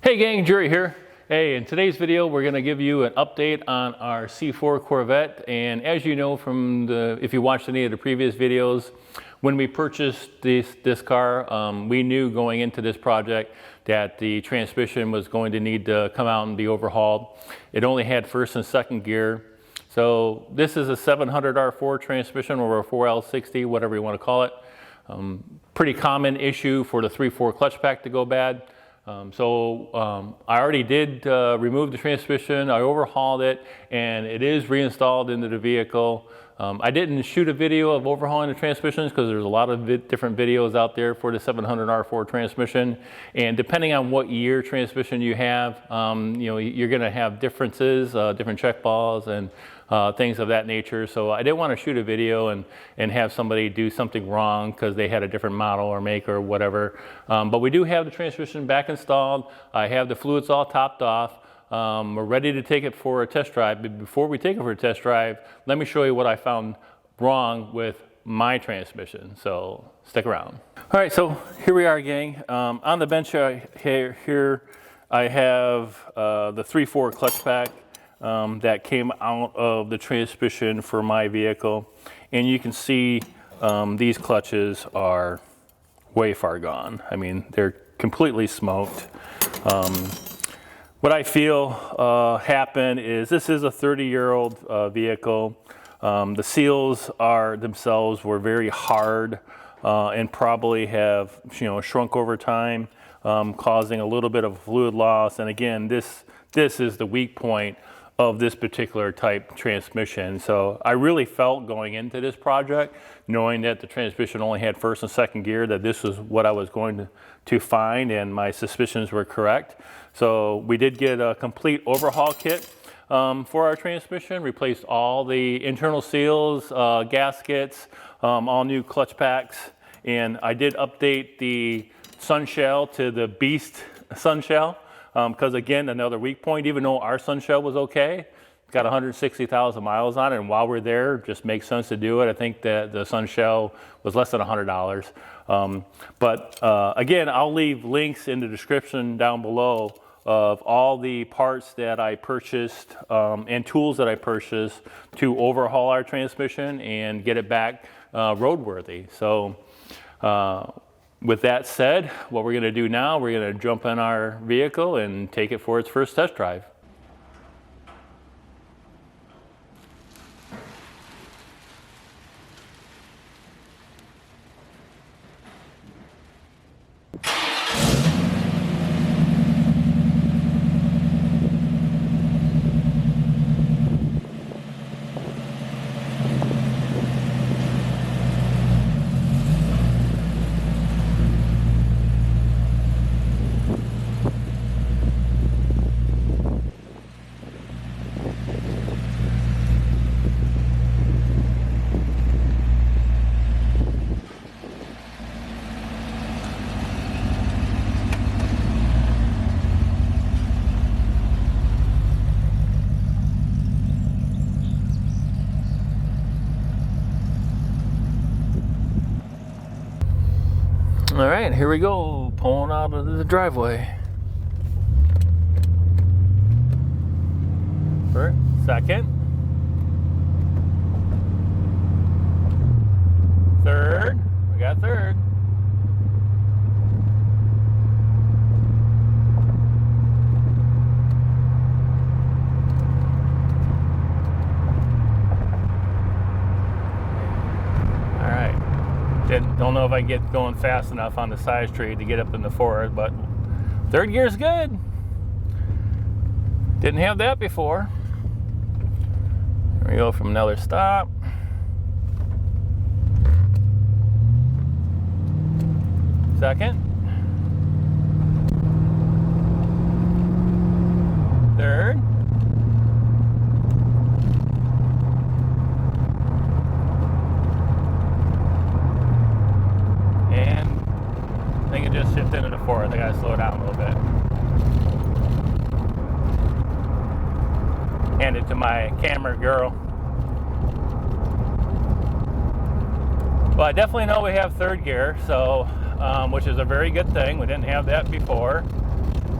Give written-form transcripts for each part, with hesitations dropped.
Hey gang, Jerry here. Hey, in today's video we're going to give you an update on our C4 Corvette. And as you know from if you watched any of the previous videos, when we purchased this car, we knew going into this project that the transmission was going to need to come out and be overhauled. It only had first and second gear. So this is a 700R4 transmission or a 4L60, whatever you want to call it. Pretty common issue for the 3/4 clutch pack to go bad. I already did remove the transmission, I overhauled it, and it is reinstalled into the vehicle. I didn't shoot a video of overhauling the transmissions because there's a lot of different videos out there for the 700R4 transmission, and depending on what year transmission you have, you're going to have differences, different check balls and things of that nature. So I didn't want to shoot a video and have somebody do something wrong because they had a different model or make or whatever. But we do have the transmission back installed. I have the fluids all topped off. We're ready to take it for a test drive. But before we take it for a test drive, let me show you what I found wrong with my transmission. So stick around. All right, so here we are, gang. On the bench here I have the 3/4 clutch pack that came out of the transmission for my vehicle. And you can see these clutches are way far gone. I mean, they're completely smoked. What I feel happened is this is a 30-year-old vehicle. The seals themselves were very hard and probably have shrunk over time, causing a little bit of fluid loss. And again, this is the weak point of this particular type transmission. So I really felt going into this project, knowing that the transmission only had first and second gear, that this was what I was going to find, and my suspicions were correct. So we did get a complete overhaul kit for our transmission, replaced all the internal seals, gaskets, all new clutch packs, and I did update the sun shell to the Beast sun shell. Because again, another weak point, even though our sun shell was okay, got 160,000 miles on it, and while we're there, it just makes sense to do it. I think that the sun shell was less than $100. Again, I'll leave links in the description down below of all the parts that I purchased and tools that I purchased to overhaul our transmission and get it back roadworthy. So with that said, what we're going to do now, we're going to jump in our vehicle and take it for its first test drive. All right, here we go, pulling out of the driveway. First, second, third, we got third. Don't know if I can get going fast enough on the side street to get up in the fourth, but third gear's good. Didn't have that before. Here we go from another stop. Second. Third. I think it just shifted into the fourth. I gotta slow down a little bit. Hand it to my camera girl. Well, I definitely know we have third gear, so which is a very good thing. We didn't have that before.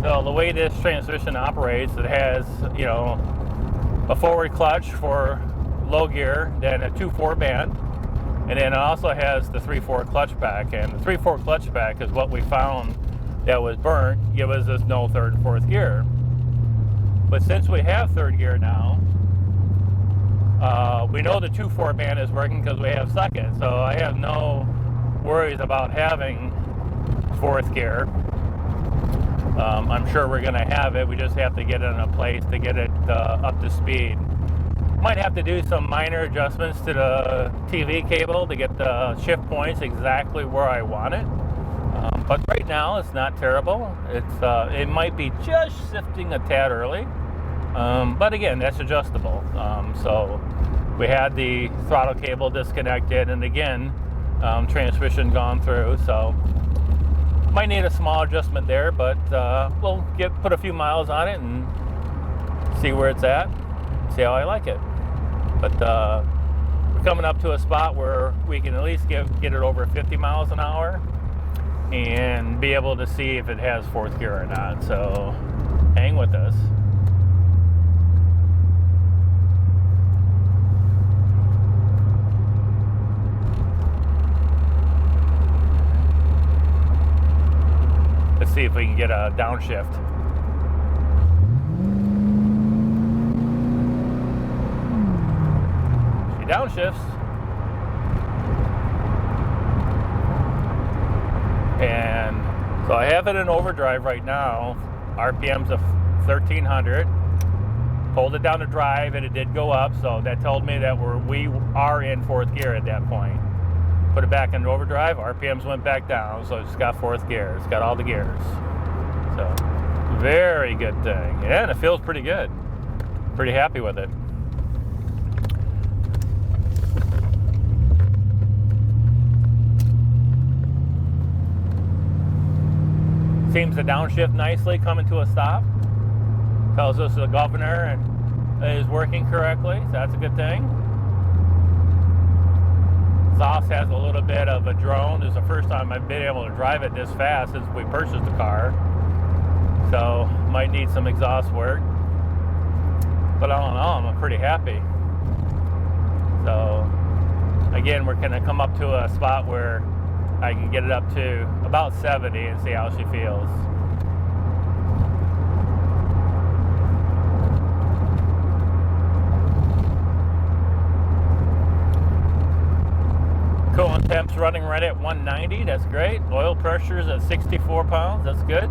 So the way this transmission operates, it has, you know, a forward clutch for low gear, then a 2/4 band, and then it also has the 3/4 clutch pack. And the 3/4 clutch pack is what we found that was burnt, gives us no third and fourth gear. But since we have third gear now, we know the 2/4 band is working because we have second, so I have no worries about having fourth gear. I'm sure we're going to have it. We just have to get it in a place to get it up to speed. Might have to do some minor adjustments to the TV cable to get the shift points exactly where I want it. But right now it's not terrible. It might be just shifting a tad early. But again, that's adjustable. So we had the throttle cable disconnected, and again, transmission gone through. So might need a small adjustment there, but we'll put a few miles on it and see where it's at, see how I like it. But we're coming up to a spot where we can at least get it over 50 miles an hour and be able to see if it has fourth gear or not. So hang with us. Let's see if we can get a downshift. She downshifts. And so I have it in overdrive right now. RPM's of 1300. Pulled it down to drive and it did go up, so that told me that we are in fourth gear at that point. Put it back in overdrive, RPMs went back down, so it's got fourth gear. It's got all the gears. So, very good thing. And it feels pretty good. Pretty happy with it. Seems to downshift nicely, coming to a stop. Tells us the governor is working correctly, so that's a good thing. Exhaust has a little bit of a drone. This is the first time I've been able to drive it this fast since we purchased the car. So, might need some exhaust work. But all in all, I'm pretty happy. So, again, we're going to come up to a spot where I can get it up to about 70 and see how she feels. Coolant temp's running right at 190, that's great. Oil pressure's at 64 pounds, that's good.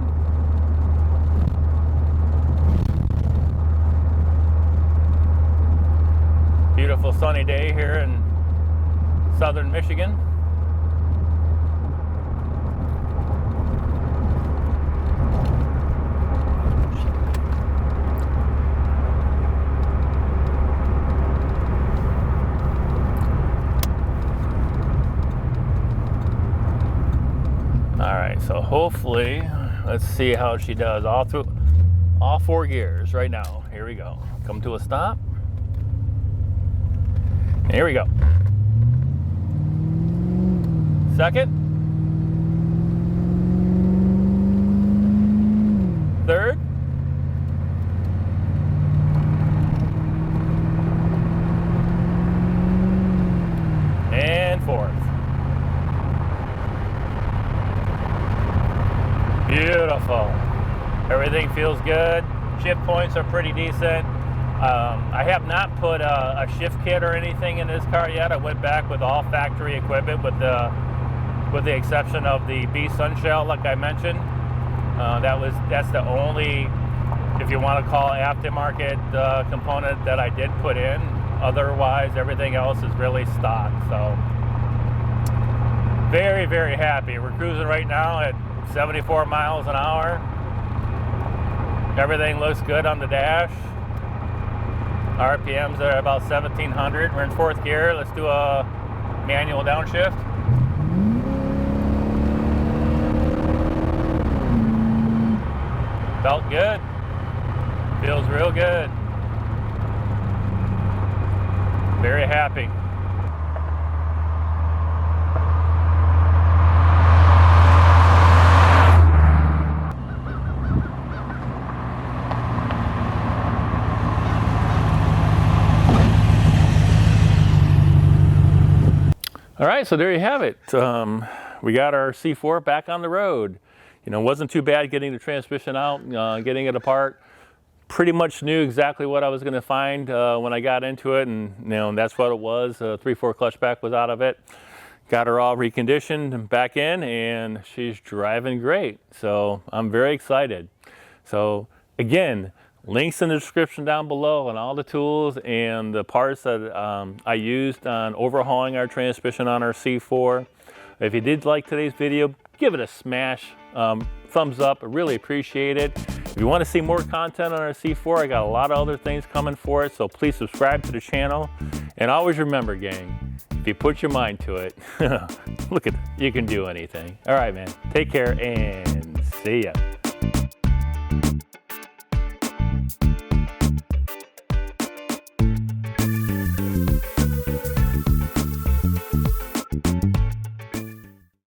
Beautiful sunny day here in southern Michigan. So hopefully, let's see how she does all through all four gears right now. Here we go. Come to a stop. Here we go. Second. Third. And fourth. Beautiful. Everything feels good. Shift points are pretty decent. I have not put a shift kit or anything in this car yet. I went back with all factory equipment with the exception of the B sunshell, like I mentioned. That's the only, if you want to call aftermarket component that I did put in. Otherwise, everything else is really stock. So very, very happy. We're cruising right now at 74 miles an hour. Everything looks good on the dash. RPMs are about 1700. We're in fourth gear. Let's do a manual downshift. Felt good. Feels real good. Very happy. right, so there you have it. We got our C4 back on the road. You know, it wasn't too bad getting the transmission out, getting it apart. Pretty much knew exactly what I was going to find when I got into it, and you know, that's what it was. 3/4 clutch back was out of it. Got her all reconditioned and back in, and she's driving great. So I'm very excited. So again, links in the description down below on all the tools and the parts that I used on overhauling our transmission on our C4. If you did like today's video, give it a smash thumbs up. I really appreciate it. If you want to see more content on our C4, I got a lot of other things coming for it, so please subscribe to the channel. And always remember, gang, if you put your mind to it, look at, you can do anything. All right, man, take care and see ya.